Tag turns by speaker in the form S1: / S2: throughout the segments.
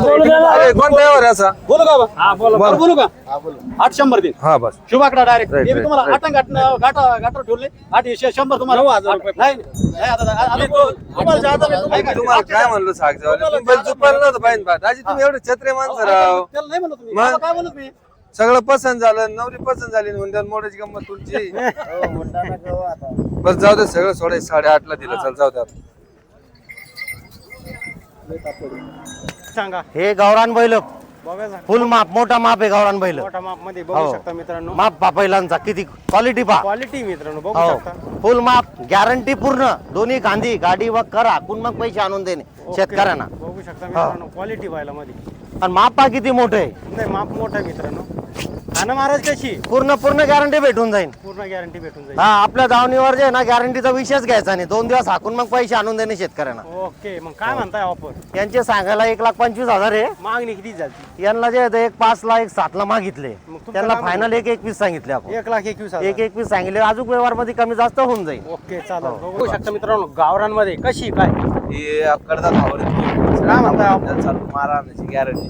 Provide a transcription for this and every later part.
S1: अरे कोण ड्रायव्हर असा
S2: बोलू का
S1: हा, बोला.
S2: बरं, बोलू का 800 दिन
S1: हा बस
S2: शुभाकडा डायरेक्ट
S1: Right,
S2: ते मी
S1: right,
S2: तुम्हाला
S1: right.
S2: गाठा ठेवले 100 तुम्हाला 9,000 रुपये नाही नाही, आता तुम्हाला जादा मी तुम्हाला काय-
S1: तुम्हाला काय म्हणलं सागजावले तुम्ही बैल चुपायला नव्हतं पाहिजे बा दाजी तुम्ही एवढे छत्रे माणसं राव
S2: त्याला नाही म्हणत तुम्ही
S1: मग?
S2: आता काय म्हणत मी
S1: सगळं पसंत झालं नवरी पसंत झाली म्हणजे मोठ्याची गंमत तुमची बस जाऊ दे सगळं सोडाय 8:30 दिलं चल जाऊ दे आता.
S2: सांगा
S3: हे गावरान बैल
S2: बघा जरा.
S3: फुल माप मोठा माप आहे गावरान बैल
S2: मोठा माप मध्ये बघू
S3: हो.
S2: शकता मित्रांनो
S3: माप पा बैलांचा किती क्वालिटी पा
S2: क्वालिटी मित्रांनो बघू
S3: हो
S2: शकता
S3: फुल माप गॅरंटी पूर्ण दोन्ही गांधी गाडी व करा कुण मग पैसे आणून देणे
S2: ओके.
S3: शेतकऱ्यांना
S2: बघू शकता मित्रांनो क्वालिटी व्हायला मध्ये
S3: आणि माप पा किती मोठे आहे
S2: नाही माप मोठा आहे मित्रांनो आणि महाराज कशी
S3: पूर्ण पूर्ण गॅरंटी भेटून जाईल
S2: पूर्ण गॅरंटी भेटून जाईल
S3: हा आपल्या दावणीवर जे आहे ना गॅरंटीचा विषयच घ्यायचा नाही 2 दिवस हाकून मग पैसे आणून देणे शेतकऱ्यांना
S2: ओके मग काय म्हणताय ऑफर
S3: यांचे सांगायला 1,25,000 आहे
S2: मागणी किती झाली
S3: यांना जे आहे एक 5 1 7 मागितले
S2: मग तुमचं
S3: त्यांना
S2: काय
S3: फायनल 1,21 सांगितले आपण
S2: 1,21,000
S3: 1,21 सांगितले अजून व्यवहार मध्ये कमी जास्त होऊन जाईल
S2: ओके चालेल बघू शकता मित्रांनो गावरांमध्ये कशी काय
S1: हे कडदात
S2: काय म्हणताय आपण?
S1: चालू मारा आणायची गॅरंटी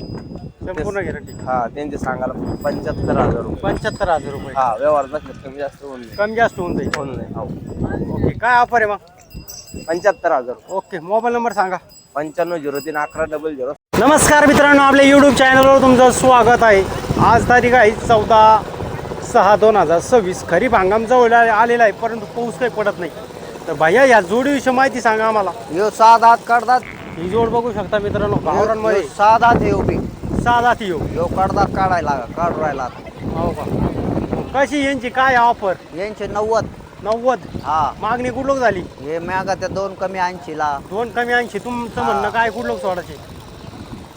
S2: संपूर्ण गॅरंटी
S1: हा त्यांचे सांगायला 75,000 रुपये
S2: 75,000 रुपये
S1: हा व्यवहार नसले कमी जास्त होऊन जाईल.
S2: कमी जास्त होऊन जाईल
S1: होऊन जाईल हो.
S2: ओके काय ऑफर आहे मग
S1: 75,000
S2: ओके मोबाईल नंबर सांगा
S1: 95031100.
S2: नमस्कार मित्रांनो आपल्या यूट्यूब चॅनलवर तुमचं स्वागत आहे आज तारीख आहे 14/6/2026 खरीप हंगाम जवळ आलेला आहे परंतु पाऊस काही पडत नाही तर भैया या जोडीविषयी माहिती सांगा आम्हाला
S3: यो 6 दात काढतात
S2: ही जोड बघू शकता मित्रांनो गावरांमध्ये
S3: 6 दात हे उभी
S2: 6 दाती येऊ
S3: यो काढतात काढू राहिला
S2: हो का कशी यांची काय ऑफर
S3: यांचे 90
S2: 90
S3: हा
S2: मागणी कुठलोक झाली
S3: हे मॅगा त्या 2 कमी 80 ला
S2: 2 कमी 80 तुमचं म्हणणं काय कुठलोक सोडायचे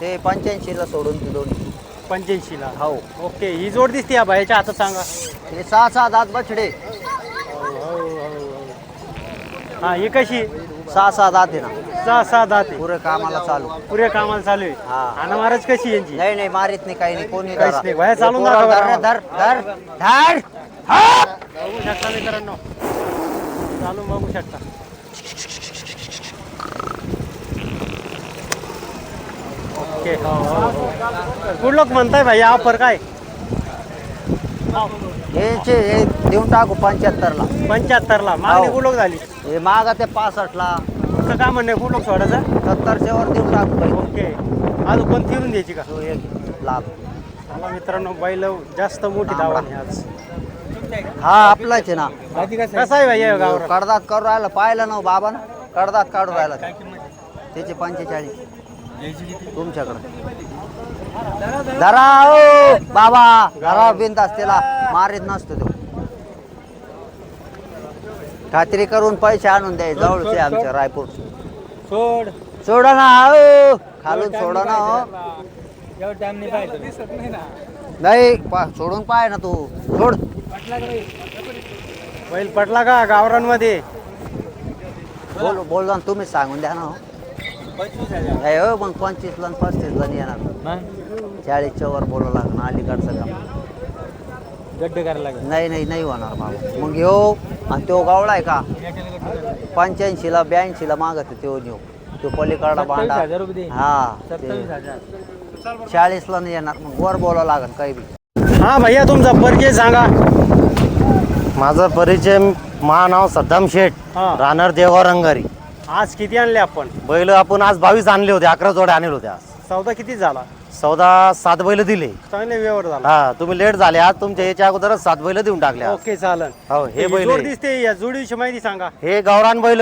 S3: ते 85 ला सोडून ते दोन्ही
S2: 85 ला
S3: हो
S2: ओके ही जोड दिसते या बायाच्या हातात सांगा
S3: हे 6 दात बछडे
S2: हा ही कशी
S3: 6 दात आहे ना
S2: 6 दात आहे.
S3: पुरे कामाला चालू
S2: पुरे कामाला चालू आहे
S3: हा.
S2: आणि महाराज कशी यांची
S3: नाही नाही मारित नाही काही नाही कोणी
S2: काहीच नाही. बाहेर चालून दाखवा
S3: धर
S2: बरं.
S3: धर धर धर
S2: बघू शकता मित्रांनो चालू बघू शकता ओके कुठं लोक म्हणताय भाई ऑफर काय
S3: यांचे हे देऊन टाकू 75 ला
S2: 75 ला मागणी
S3: हो.
S2: कुठं लोक झाली
S3: हे मागा ते 65 ला
S2: तुमचं काय म्हणणं कुठं लोक सोडायचं
S3: 70 वर देऊन टाकू पहिले.
S2: ओके अजून पण फिरून द्यायची का
S3: तो 1 लाख
S2: चला मित्रांनो बैल जास्त मोठी धावा आहे आज
S3: हा आपलाच आहे ना
S2: कसा आहे भाई गावर
S3: कडदात करू राहिला पाहिलं ना बाबा कडदात काढू राहिला त्याचे 45 तुमच्याकडे धरा ओ बाबा धरा बिंदास त्याला मारीत नसतो तो खात्री करून पैसे आणून द्याय जवळचे आमच्या रायपूर
S2: सोड
S3: सोडा ना हो खालून सोडा ना हो नाही सोडून पाय ना तू सोड
S2: बैल पटला का गावरांमध्ये
S3: बोल तुम्ही सांगून द्या ना हो नाही हो मग 25 ला 35 ला येणार 40च्या वर बोलावं लागणार अलीकडचं काम
S2: गड्डे करायला लागेल
S3: नाही होणार बाबा मग येऊ आणि तो गावळा आहे का 85 ला 82 ला मागत तो नेऊ तो पलीकडा बांधा
S2: 27,000 रुपये
S3: हा 40 ला नाही येणार मग वर बोलावं लागेल काही बी
S2: हा भैया तुमचा परिचय सांगा
S3: माझा परिचय नाव सद्दाम शेठ
S2: हा.
S3: राहणार देवगाव रंगारी
S2: आज किती आणले आपण
S3: बैल आपण आज 22 आणले होते 11 जोड्या आणले होते आज
S2: सौदा किती झाला
S3: सौदा 7 बैल दिले
S2: चांगले व्यवहार झाला
S3: हा तुम्ही लेट झाले आज तुमच्या याच्या अगोदरच 7 बैल देऊन टाकले आज.
S2: ओके चालन
S3: हो हे
S2: ही
S3: बैल
S2: जोड
S3: आहे.
S2: दिसते या जोडीविषयी माहिती सांगा
S3: हे गावरान बैल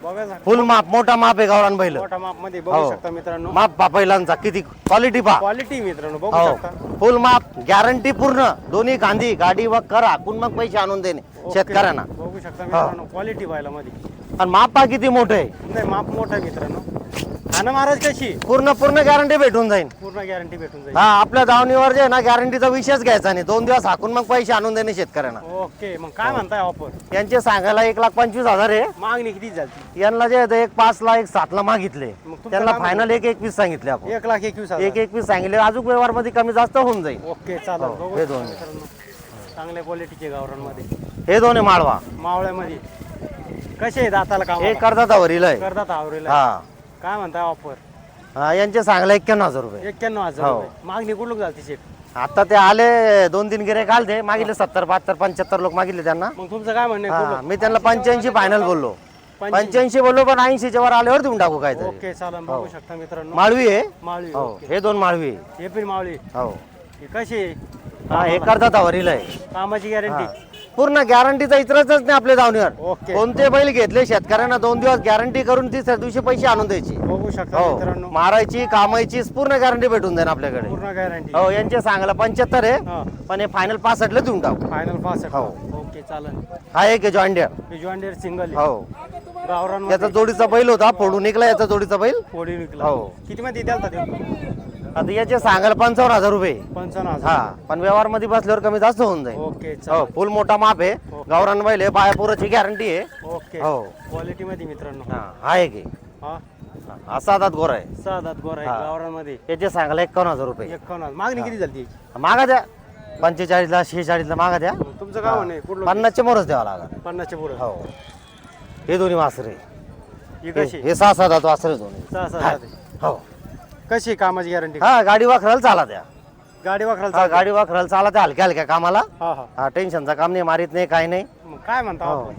S2: बघा जरा.
S3: फुल माप मोठा माप आहे गावरान बैल
S2: मोठा माप मध्ये बघू
S3: हो.
S2: शकता मित्रांनो
S3: माप पा बैलांचा किती क्वालिटी पा
S2: क्वालिटी मित्रांनो बघू
S3: हो
S2: शकता
S3: फुल माप गॅरंटी पूर्ण दोन्ही गांधी गाडी व करा कुण मग पैसे आणून देणे
S2: ओके.
S3: शेतकऱ्यांना
S2: बघू शकता मित्रांनो क्वालिटी व्हायला मध्ये
S3: आणि माप पा किती मोठे आहे
S2: नाही माप मोठा आहे मित्रांनो आणि महाराज कशी
S3: पूर्ण गॅरंटी भेटून जाईल
S2: पूर्ण गॅरंटी भेटून जाईल
S3: हा आपल्या दावणीवर जे आहे ना गॅरंटीचा विषयच घ्यायचा नाही 2 दिवस हाकून मग पैसे आणून देणे शेतकऱ्यांना
S2: ओके मग काय म्हणताय ऑफर
S3: यांचे सांगायला 1,25,000 आहे
S2: मागणी किती झाली
S3: यांना जे आहे 5 ला 7 ला मागितले
S2: मग तुमचं
S3: त्यांना
S2: काय
S3: फायनल 1,21 सांगितले आपण
S2: 1,21,000
S3: 1,21 सांगितले अजून व्यवहार मध्ये कमी जास्त होऊन जाईल
S2: ओके चालेल
S3: हो,
S2: बघू
S3: हे
S2: शकता
S3: दोन.
S2: मित्रांनो. चांगल्या क्वालिटीचे गावरांमध्ये
S3: हे दोन आहे माळवा
S2: मावळ्यामध्ये कसे आहेत दाताला काम
S3: हे करतात वरील आहे
S2: करतात आवरेला
S3: हा
S2: काय म्हणताय ऑफर
S4: हा यांचे सांगला 91,000 रुपये
S2: 91,000
S4: हो.
S2: रुपये. मागणी कुठं झाली शेठ?
S4: आता ते आले 2-3 गिरे कालते मागितले 70, 72, 75 लोक मागितले त्यांना.
S2: मग तुमचं काय म्हणणं आहे?
S4: हा मी त्यांना 85 फायनल बोललो. 85 बोललो पण 80च्या वर आल्यावर देऊन टाकू काय तरी.
S2: ओके चालेल. बघू शकता मित्रांनो
S4: माळवी आहे.
S2: माळी.
S4: हो
S2: ओके.
S4: हे 2 माळवी आहे.
S2: हे पण मावळी.
S4: हो
S2: ही कशी आहे?
S4: हा हे करतात वरील आहे.
S2: कामाची गॅरंटी.
S4: पूर्ण गॅरंटीचा इतरच नाही आपल्या धावणीवर.
S2: ओके.
S4: कोणते बैल घेतले शेतकऱ्यांना 2 दिवस गॅरंटी करून तिसऱ्या दिवशी पैसे आणून द्यायची.
S2: बघू शकता
S4: हो
S2: मित्रांनो
S4: मारायची कामायची पूर्ण गॅरंटी भेटून जाईल आपल्याकडे.
S2: पूर्ण गॅरंटी.
S4: हो यांचे सांगायला 75 आहे
S2: हा
S4: पण हे फायनल 65 ला देऊन टाकू.
S2: फायनल 65.
S4: हो.
S2: ओके चालेल.
S4: हा एक जॉईन डियर.
S2: हे जॉन डियर सिंगल
S4: हो
S2: गावरान
S4: याचा जोडीचा बैल होता फोडून निघला याचा जोडीचा बैल.
S2: पोडी विकला.
S4: हो.
S2: किती मध्ये द्याल ते?
S4: आता याचे सांगायला 55,000 रुपये.
S2: 55,000.
S4: हा पण व्यवहार मध्ये बसल्यावर कमी जास्त होऊन जाईल.
S2: ओके
S4: हो
S2: चालेल.
S4: फुल मोठा माप आहे. गावरान बैल आहे बायापुराची गॅरंटी आहे.
S2: ओके.
S4: हो
S2: क्वालिटी मध्ये मित्रांनो.
S4: हा हा एक आहे.
S2: हा
S4: असा हातात गोरा आहे.
S2: 6 दात गोर आहे
S4: हा.
S2: गावरानमध्ये.
S4: याचे सांगायला 51,000 रुपये.
S2: 51. मागणी किती झाली त्याची?
S4: मागा द्या 45 ला 46 ला मागा द्या.
S2: तुमचं काय म्हणणं आहे? कुठलं?
S4: 50चे मोरच द्यावा लागला.
S2: 50 च्या पुढे.
S4: हो हे दोन्ही वासरे.
S2: ही कशी?
S4: हे 6-7 दात वासरे दोन्ही.
S2: 6
S4: हो
S2: कशी आहे कामाची गॅरंटी?
S4: हा गाडी वाखराला चाला द्या.
S2: गाडी वाकरायला
S4: हा
S2: चालते?
S4: गाडी वाखराला चाला द्या हलक्या हलक्या कामाला.
S2: हा हा.
S4: हा टेन्शनचा काम नाही मारित नाही काही नाही.
S2: मग काय म्हणता
S4: हो.
S2: आपण?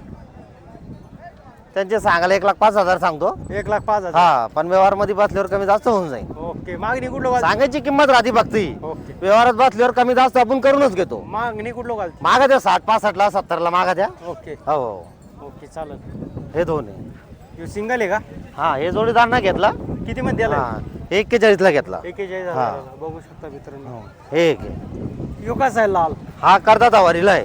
S4: त्यांचे सांगायला 1,05,000 सांगतो.
S2: 1,05,000.
S4: हा पण व्यवहार मध्ये बसल्यावर कमी जास्त होऊन जाईल.
S2: ओके. मागणी कुठलं घालते?
S4: सांगायची किंमत राहते फक्त ही.
S2: ओके.
S4: व्यवहारात बसल्यावर कमी जास्त आपण करूनच घेतो.
S2: मागणी कुठलं घालते?
S4: मागा द्या 60-65 ला 70 ला मागा द्या.
S2: ओके.
S4: हो
S2: ओके चालेल.
S4: हे दोन्ही.
S2: हे सिंगल आहे का?
S4: हा हे जोडीदार ना घेतला.
S2: किती मध्ये द्याला?
S4: हा 41 ला घेतला.
S2: 41,000. बघू शकता मित्रांनो.
S4: हे एक आहे.
S2: यो कसा आहे लाल?
S4: हा करतात वारीला आहे.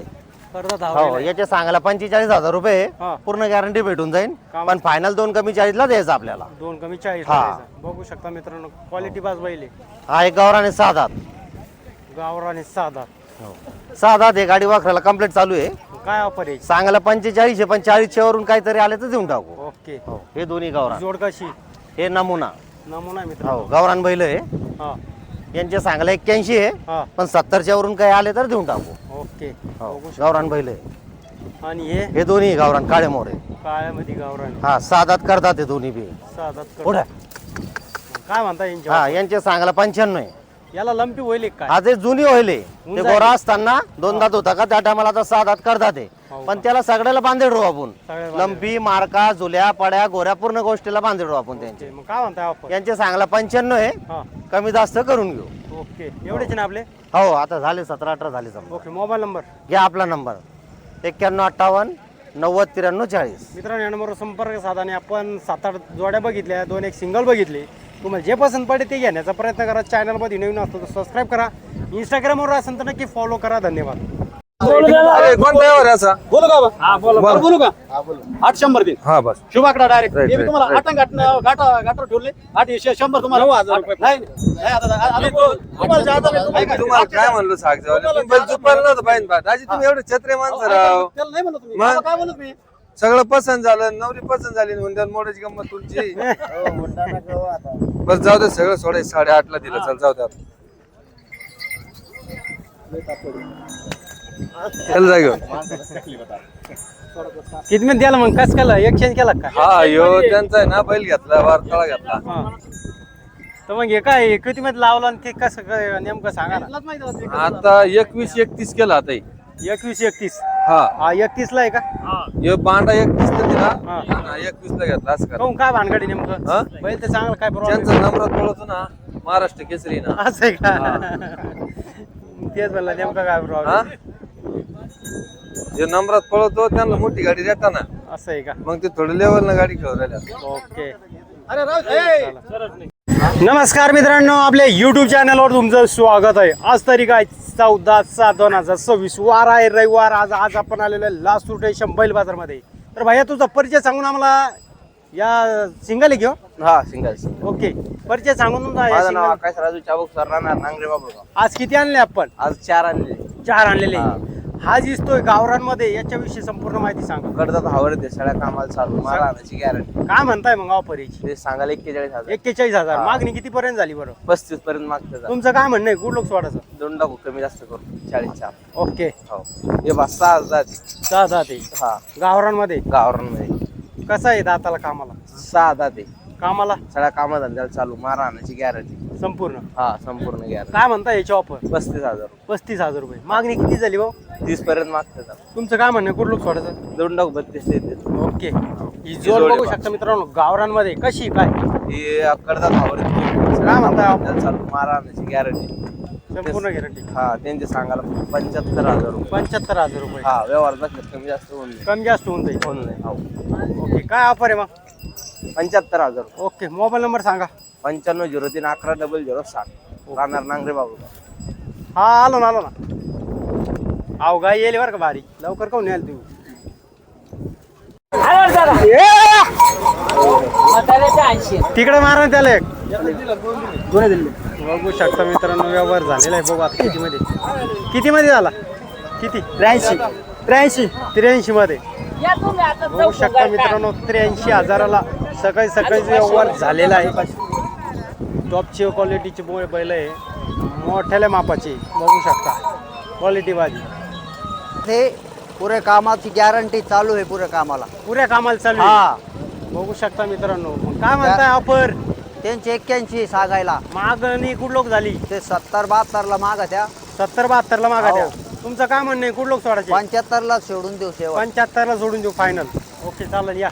S2: करतात
S4: हो
S2: हवा.
S4: याचे सांगायला 45,000 रुपये.
S2: हा.
S4: पूर्ण गॅरंटी भेटून जाईल.
S2: काम-
S4: पण फायनल 2 कमी 40 ला द्यायचं आपल्याला.
S2: 2 कमी 40.
S4: हा.
S2: बघू शकता मित्रांनो क्वालिटी बाज बैल आहे.
S4: हा एक गावराने 6 दात.
S2: गावराने 6 दात.
S4: 6 दात हे गाडी वाखराला कम्प्लीट चालू आहे.
S2: काय ऑफर आहे?
S4: सांगायला 45 आहे पण 40च्या वरून काहीतरी आले तर देऊन टाकू.
S2: ओके.
S4: हो हे दोन्ही गावरान.
S2: जोड कशी?
S4: हे नमुना.
S2: नमुना आहे
S4: हो
S2: मित्रांनो.
S4: गावरान बैल आहे.
S2: हा
S4: यांचे सांगायला 81 आहे
S2: हा.
S4: पण 70च्या वरून काही आले तर देऊन टाकू.
S2: ओके.
S4: हो
S2: बघू शकता.
S4: गावरान बैल आहे.
S2: आणि हे
S4: हे दोन्ही गावरान काळे मोर आहे.
S2: काळ्यामध्ये गावरान.
S4: हा 6 दात करतात हे दोन्ही बी.
S2: 6 दात करतात.
S4: पुढे.
S2: काय म्हणता यांच्या?
S4: हा यांचे सांगायला 95 आहे.
S2: याला लंपी होईल एक काय?
S4: आज हे जुनी होईल.
S2: होऊन
S4: ते
S2: जाईल.
S4: गोरा असताना 2 दात होता का त्या टायमाला आता 6 दात करतात हे.
S2: हो
S4: पण त्याला सगळ्याला बांधेल राहू आपण.
S2: सगळ्या बांधेल.
S4: लंपी मार्का जुल्या पड्या गोऱ्या पूर्ण गोष्टीला बांधेल राहू आपण त्यांचे.
S2: मग काय म्हणताय ऑफर?
S4: यांचे सांगायला 95 आहे.
S2: हा.
S4: कमी जास्त करून घेऊ.
S2: ओके. एवढेच ना आपले?
S4: हो आता झाले 17-18 झाले समजा.
S2: ओके. Mobile number?
S4: घ्या आपला नंबर 9158 90 93 40.
S2: मित्रांनो या नंबरवर संपर्क साधा आणि आपण 7-8 जोड्या बघितल्या, 2 एक सिंगल बघितले. तुम्हाला जे पसंत पडे ते घेण्याचा प्रयत्न करा. चॅनलमध्ये नवीन असतो तर सबस्क्राईब करा. इंस्टाग्रामवर असेल तर नक्की फॉलो करा. धन्यवाद.
S1: अरे कोण ड्रायव्हर आहे असा?
S2: बोलू का? हा बोला. बोलू का? 800 दिन.
S1: हा बस.
S2: शुभाकडा डायरेक्ट.
S1: Right,
S2: मी
S1: right,
S2: तुम्हाला
S1: right.
S2: गाठावर ठेवले. 800 तुम्हाला. 9,000 रुपये. नाही तुम्हाला जादा भेटतो.
S1: तुम्हाला काय म्हणलं सागजावाले? बैल झुपायला नव्हतं पाहिजे बा. दाजी तुम्ही एवढे छत्रे माणसं राव.
S2: त्याला नाही म्हणलं तुम्ही.
S1: मग?
S2: मला काय म्हणत मी?
S1: सगळं पसंत झालं. नवरी पसंत झाली. मुंड्याला मोडायची गंमत तुमची. बस जाऊ दे सगळं सोडायचं. 8:30 ला दिलं. चल जाऊ दे आता. चल जा घेऊन.
S2: किती मध्ये द्याला मग? कस केलं? एक्सचेंज केला का?
S1: हा यो त्यांचा आहे ना बैल घेतला वारकाळा घेतला.
S2: हा. तर मग हे काय किती मध्ये लावला आणि ते कसं काय नेमकं सांगा ना.
S1: आता 21-31 केला आता हे.
S2: 21-31.
S1: हा
S2: हा 31 ला आहे का?
S1: यो बांडा 31 ला दिला.
S2: हा.
S1: हा, 21 ला घेतला असं करा.
S2: काहून काय भानगडी नेमकं?
S1: हा?
S2: बैल तर चांगलं काय प्रॉब्लेम?
S1: त्यांचा नम्रात पळतो ना महाराष्ट्र केसरी ना.
S2: असं आहे का? तेच म्हणलं नेमकं काय
S1: हा
S2: प्रॉब्लेम?
S1: जे नम्रात पळतो त्यांना मोठी गाडी देता ना.
S2: असं आहे का?
S1: मग ते थोडं लेवल ना गाडी खेळून राहिल्या.
S2: ओके. नमस्कार मित्रांनो, आपल्या युट्यूब चॅनलवर तुमचं स्वागत आहे. आज तारीख आहे 14/7/2026. वार आहे रविवार. आज आपण आलेलो आहे लासूर स्टेशन बैल बाजारमध्ये. तर भैया तुझा परिचय सांगून आम्हाला. या सिंगल आहे घेऊ.
S5: हा सिंगल.
S2: ओके. परिचय सांगून तुमचा या
S5: माझं नाव
S2: single.
S5: आकाश राजू चाबूक सर राहणार नांगरे बाबूगाव.
S2: आज किती आणले आपण?
S5: आज 4 आणले.
S2: 4 आणलेले. हा दिसतोय गावरांमध्ये, याच्याविषयी संपूर्ण माहिती सांगा.
S5: कडतात आवडते सगळ्या कामाला चालू मला आणायची गॅरंटी.
S2: काय म्हणताय मग ऑफरची?
S5: ते सांगायला 41,000.
S2: 41,000.
S5: हा.
S2: मागणी किती पर्यंत झाली बरं?
S5: 35 पर्यंत मागतं.
S2: तुमचं काय म्हणणं आहे? गुड लोक सोडायचं.
S5: दोन टाकू कमी जास्त करू 40च्या.
S2: ओके.
S5: हो हे बस 6,000.
S2: 6 ते
S5: हा
S2: गावरांमध्ये.
S5: गावरांमध्ये
S2: कसं आहे दाताला कामाला?
S5: 6,000.
S2: कामाला
S5: सगळ्या कामाधंद्याला चालू मारा आणायची गॅरंटी.
S2: संपूर्ण.
S5: हा संपूर्ण गॅरंटी.
S2: काय म्हणता याची ऑफर?
S5: 35,000.
S2: 35,000 रुपये. मागणी किती झाली भाऊ?
S5: 30 पर्यंत मागतात.
S2: तुमचं काय म्हणणं कुठलं सोडायचं?
S5: 2,32 देते.
S2: ओके. ही जोड बघू शकता मित्रांनो गावरांमध्ये कशी काय
S5: ही कडदात आवडत
S2: काय म्हणताय आपण?
S5: चालू मारा आणायची गॅरंटी.
S2: संपूर्ण गॅरंटी.
S5: हा त्यांचे सांगायला 75,000 रुपये.
S2: 75,000 रुपये.
S5: हा व्यवहारात कमी जास्त होऊन जाईल.
S2: कमी जास्त होऊन जाईल.
S5: होऊन जाईल. हो.
S2: ओके. काय ऑफर आहे मग?
S5: 75,000.
S2: ओके. मोबाईल नंबर सांगा.
S5: 9503 110060. राहणार नांगरे बाबू.
S2: हा आलो ना अहो गाय येईल बरं का भारी लवकर काऊन याल तुम्ही? तिकडे मारा ना त्याला एक. बघू शकता मित्रांनो व्यवहार झालेला आहे. बघू आता किती मध्ये झाला? किती? 83 मध्ये. बघू शकता मित्रांनो 83,000ला सकाळी व्यवहार झालेला आहे. टॉपची क्वालिटीची बैल आहे. मोठ्याल्या मापाची बघू शकता क्वालिटी बाजी.
S3: ते पुरे कामाची गॅरंटी चालू आहे पुऱ्या कामाला.
S2: पुऱ्या कामाला चालू आहे.
S3: हा
S2: बघू शकता मित्रांनो. मग काय म्हणताय ऑफर?
S3: त्यांची 81 सांगायला.
S2: मागणी कुठ लोक झाली?
S3: ते 70-72 ला मागा त्या.
S2: 70-72 ला मागा द्या.
S3: हो.
S2: तुमचं काय म्हणणं आहे कुठ लोक सोडायचे?
S3: 75 ला सोडून देऊ शेवट.
S2: 75 ला सोडून देऊ फायनल. ओके चालेल या.